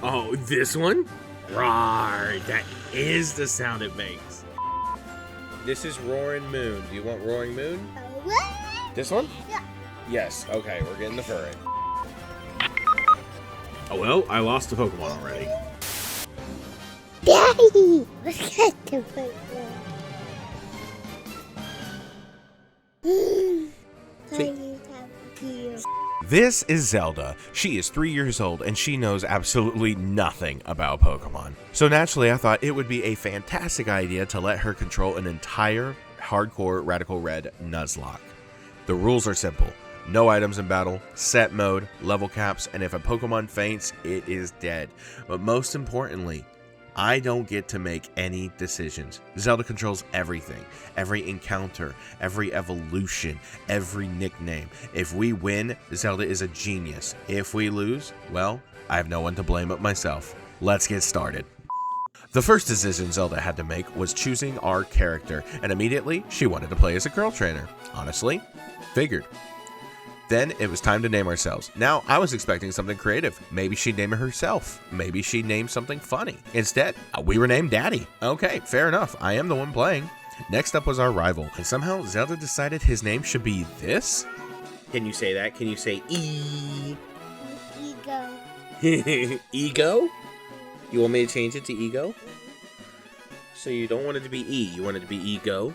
Oh, this one? Roar, that is the sound it makes. This is Roaring Moon. Do you want Roaring Moon? This one? Yeah. Yes, okay, we're getting the Furret. Oh well, I lost the Pokemon already. Daddy! Look at the Pokemon. This is Zelda. She is 3 years old and she knows absolutely nothing about Pokemon. So naturally I thought it would be a fantastic idea to let her control an entire Hardcore Radical Red Nuzlocke. The rules are simple. No items in battle, set mode, level caps, and if a Pokemon faints, it is dead. But most importantly, I don't get to make any decisions. Zelda controls everything, every encounter, every evolution, every nickname. If we win, Zelda is a genius. If we lose, well, I have no one to blame but myself. Let's get started. The first decision Zelda had to make was choosing our character, and immediately she wanted to play as a girl trainer. Honestly, figured. Then it was time to name ourselves. Now, I was expecting something creative. Maybe she'd name it herself. Maybe she'd name something funny. Instead, we were named Daddy. Okay, fair enough. I am the one playing. Next up was our rival, and somehow Zelda decided his name should be this? Can you say that? Can you say E? Ego. Ego? You want me to change it to Ego? So you don't want it to be E, you want it to be Ego?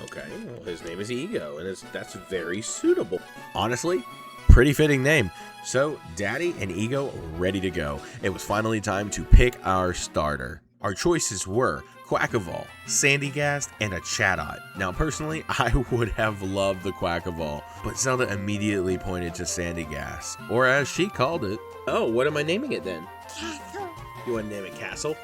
Okay, well, his name is Ego, and that's very suitable. Honestly, pretty fitting name. So, Daddy and Ego ready to go. It was finally time to pick our starter. Our choices were Quackavall, Sandygast, and a Chatot. Now, personally, I would have loved the Quackavall, but Zelda immediately pointed to Sandygast, or as she called it. Oh, what am I naming it then? Castle. You want to name it Castle?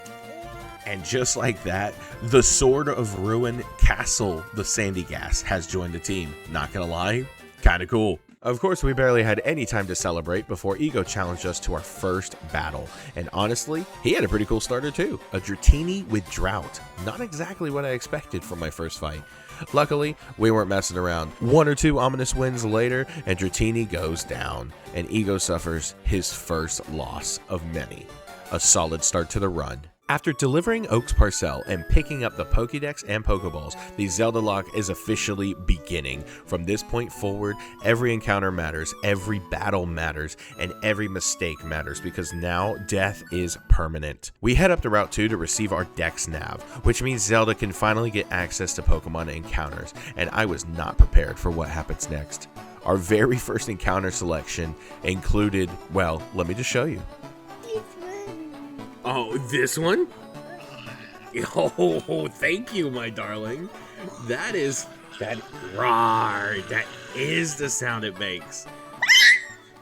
And just like that, the Sword of Ruin Castle, the Sandygast, has joined the team. Not gonna lie, kinda cool. Of course, we barely had any time to celebrate before Ego challenged us to our first battle. And honestly, he had a pretty cool starter too. A Dratini with Drought. Not exactly what I expected from my first fight. Luckily, we weren't messing around. 1 or 2 ominous wins later, and Dratini goes down. And Ego suffers his first loss of many. A solid start to the run. After delivering Oak's Parcel and picking up the Pokédex and Pokeballs, the Zeldalocke is officially beginning. From this point forward, every encounter matters, every battle matters, and every mistake matters because now death is permanent. We head up to Route 2 to receive our Dex Nav, which means Zelda can finally get access to Pokemon encounters, and I was not prepared for what happens next. Our very first encounter selection included, well, let me just show you. Oh, this one? Oh, thank you, my darling. That roar, that is the sound it makes.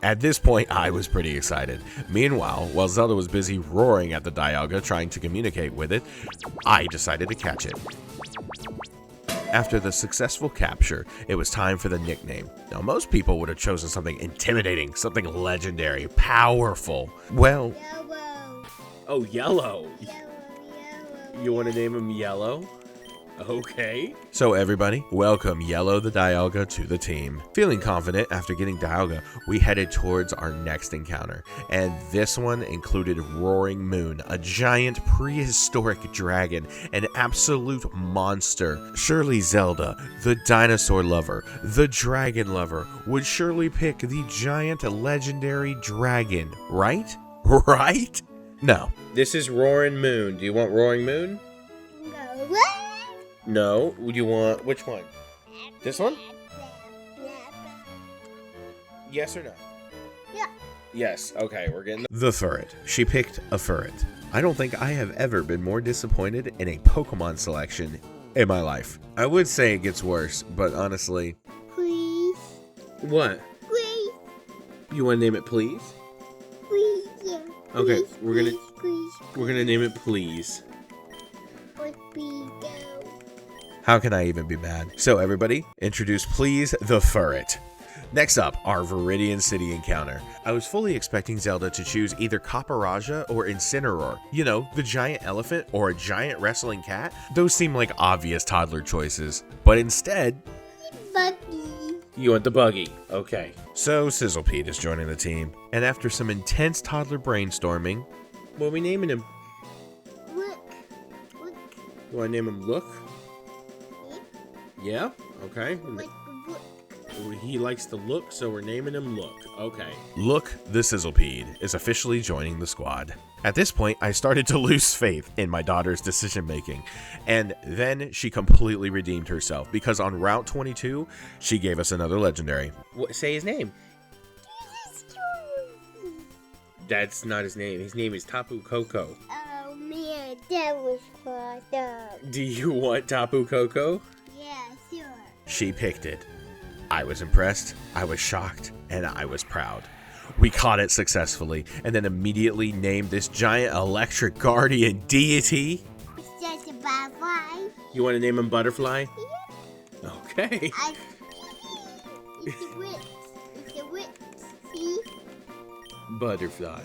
At this point, I was pretty excited. Meanwhile, while Zelda was busy roaring at the Dialga trying to communicate with it, I decided to catch it. After the successful capture, it was time for the nickname. Now, most people would have chosen something intimidating, something legendary, powerful. Well, Yellow. oh, Yellow. Yellow. You want to name him Yellow? Okay. So everybody, welcome Yellow the Dialga to the team. Feeling confident after getting Dialga, we headed towards our next encounter. And this one included Roaring Moon, a giant prehistoric dragon, an absolute monster. Surely Zelda, the dinosaur lover, the dragon lover, would surely pick the giant legendary dragon, right? Right? No. This is Roaring Moon. Do you want Roaring Moon? No. No. Would you want which one? This one? Yes or no? Yeah. Yes. Okay, we're getting the Furret. She picked a Furret. I don't think I have ever been more disappointed in a Pokemon selection in my life. I would say it gets worse, but honestly... Please. What? Please. You want to name it Please? Please. Yeah. Okay, Please, we're gonna name it Please. But be go. How can I even be mad? So everybody, introduce Please the Furret. Next up, our Viridian City encounter. I was fully expecting Zelda to choose either Caparajah or Incineroar. You know, the giant elephant or a giant wrestling cat. Those seem like obvious toddler choices. But instead... Bucky. You want the buggy. Okay. So Sizzlepede is joining the team, and after some intense toddler brainstorming, What are we naming him? Look. Look. You want to name him Look? Yeah? Okay. Like, look. He likes to look, so we're naming him Look. Okay. Look, the Sizzlepede is officially joining the squad. At this point, I started to lose faith in my daughter's decision making, and then she completely redeemed herself because on Route 22, she gave us another legendary. Say his name. That's not his name. His name is TAPU KOKO. Oh man, that was fucked up. Do you want TAPU KOKO? Yeah, sure. She picked it. I was impressed, I was shocked, and I was proud. We caught it successfully, and then immediately named this giant electric guardian deity. It's just a butterfly. You want to name him Butterfly? Okay. It's a witch. It's a witch. See? Butterfly.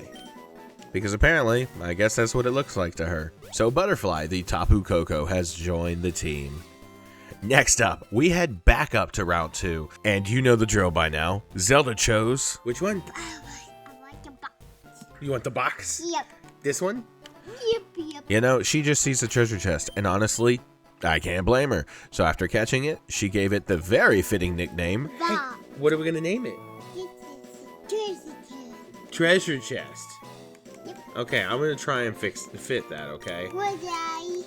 Because apparently, I guess that's what it looks like to her. So Butterfly, the Tapu Koko, has joined the team. Next up, we head back up to Route 2, and you know the drill by now. Zelda chose... Which one? I like the box. You want the box? Yep. This one? Yep. You know, she just sees the treasure chest, and honestly, I can't blame her. So after catching it, she gave it the very fitting nickname, Box. What are we going to name it? This is a Treasure chest. Yep. Okay, I'm going to try and fit that, okay? Would I?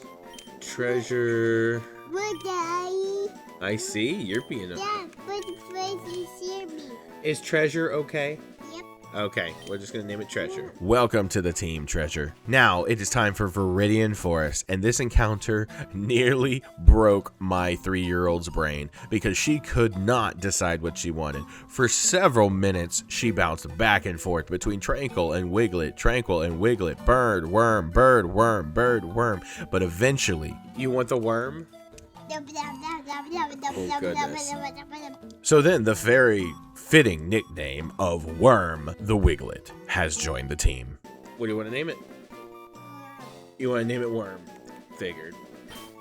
Treasure... Would I? I see. You're being a... Yeah, but the place is near me. Is Treasure okay? Yep. Okay, we're just going to name it Treasure. welcome to the team, Treasure. Now, it is time for Viridian Forest, and this encounter nearly broke my 3-year-old's brain because she could not decide what she wanted. For several minutes, she bounced back and forth between Tranquil and Wiglett, bird, worm, bird, worm, bird, worm, but eventually... You want the worm? So then the very fitting nickname of Worm the Wiglett has joined the team. What do you want to name it? You want to name it Worm. Figured.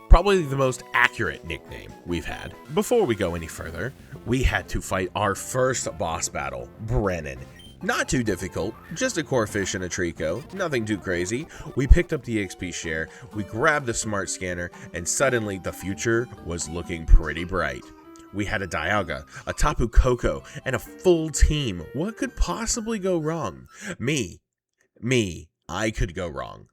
Probably the most accurate nickname we've had. Before we go any further, we had to fight our first boss battle, Brennan. Not too difficult, just a core fish and a Trico, nothing too crazy. We picked up the XP share, we grabbed the smart scanner, and suddenly the future was looking pretty bright. We had a DIALGA, a Tapu Koko, and a full team. What could possibly go wrong? Me, I could go wrong.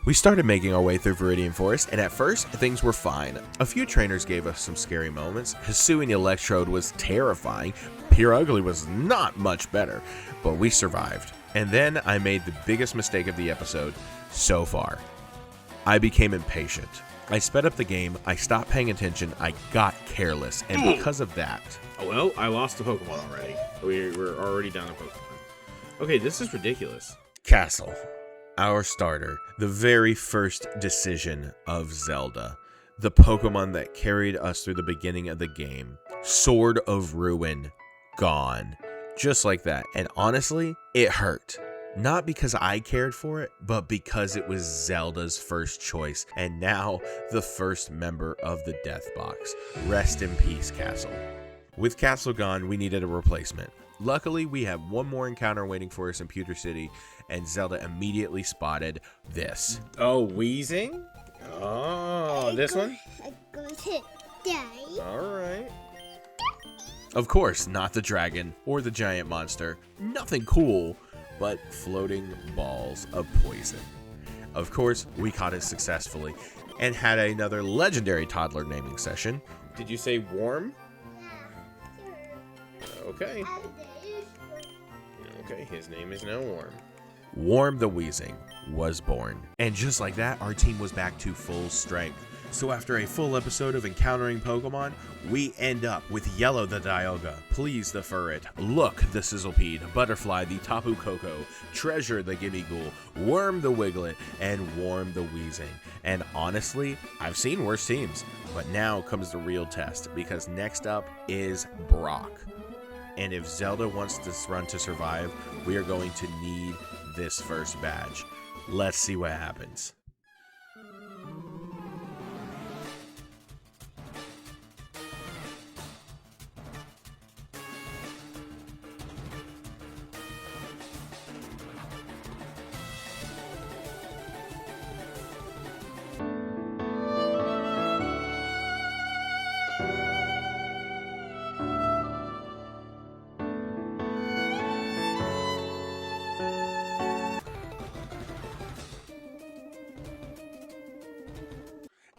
We started making our way through Viridian Forest, and at first, things were fine. A few trainers gave us some scary moments. Hisuian Electrode was terrifying. Pure Ugly was not much better, but we survived. And then I made the biggest mistake of the episode so far. I became impatient. I sped up the game, I stopped paying attention, I got careless, and because of that... Oh, well, I lost a Pokemon already. We're already down a Pokemon. Okay, this is ridiculous. Castle. Our starter, the very first decision of Zelda, the Pokemon that carried us through the beginning of the game. Sword of Ruin, gone. Just like that. And honestly, it hurt. Not because I cared for it, but because it was Zelda's first choice, and now the first member of the Death Box. Rest in peace, Castle. With Castle gone, we needed a replacement. Luckily, we have one more encounter waiting for us in Pewter City, and Zelda immediately spotted this. Oh, Wheezing? Oh, this one? I go to die. Alright. Of course, not the dragon or the giant monster. Nothing cool, but floating balls of poison. Of course, we caught it successfully and had another legendary toddler naming session. Did you say Worm? Okay. Okay, his name is now Worm. Worm the Wheezing was born. And just like that, our team was back to full strength. So after a full episode of encountering Pokemon, we end up with Yellow the Dialga, Please the Furret, Look the Sizzlepede, Butterfly the Tapu Koko, Treasure the Gimmighoul, Worm the Wiglett, and Worm the Wheezing. And honestly, I've seen worse teams, but now comes the real test, because next up is Brock. And if Zelda wants this run to survive, we are going to need this first badge. Let's see what happens.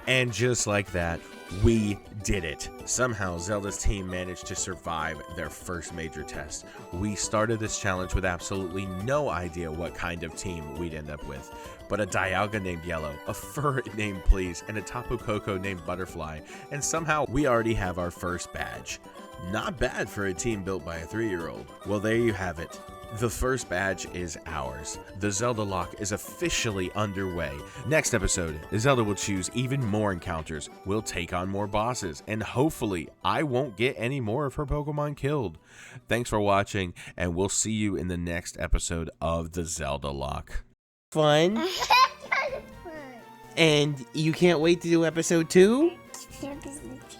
And just like that, we did it. Somehow, Zelda's team managed to survive their first major test. We started this challenge with absolutely no idea what kind of team we'd end up with. But a DIALGA named Yellow, a Furret named Please, and a TAPU KOKO named Butterfly. And somehow, we already have our first badge. Not bad for a team built by a 3-year-old. Well, there you have it. The first badge is ours. The Zeldalocke is officially underway. Next episode, Zelda will choose even more encounters, will take on more bosses, and hopefully I won't get any more of her Pokemon killed. Thanks for watching, and we'll see you in the next episode of the Zeldalocke. Fun. And you can't wait to do episode 2?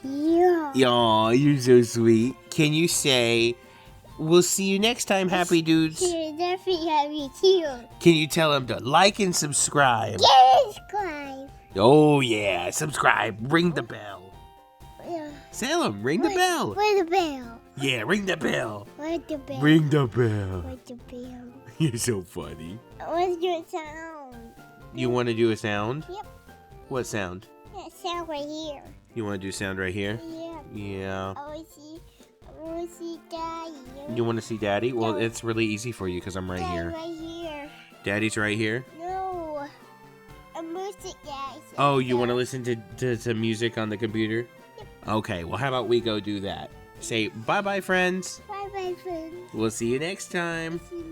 Aw, you're so sweet. Can you say, we'll see you next time, Happy Dudes? Can you tell them to like and subscribe? Subscribe. Oh yeah, subscribe. Ring the bell. Salem, ring the bell. Ring the bell. Yeah, ring the bell. Ring the bell. Ring the bell. Ring the bell. You're so funny. What's your sound? You want to do a sound? Yep. What sound? That sound right here. You want to do sound right here? Yeah. Yeah. I want to see Daddy. You want to see Daddy? Well, it's really easy for you because I'm right here. Right here. Daddy's right here? No. A music guy. Oh, you want to listen to music on the computer? Yep. Okay, well, how about we go do that? Say bye-bye, friends. Bye-bye, friends. We'll see you next time. See you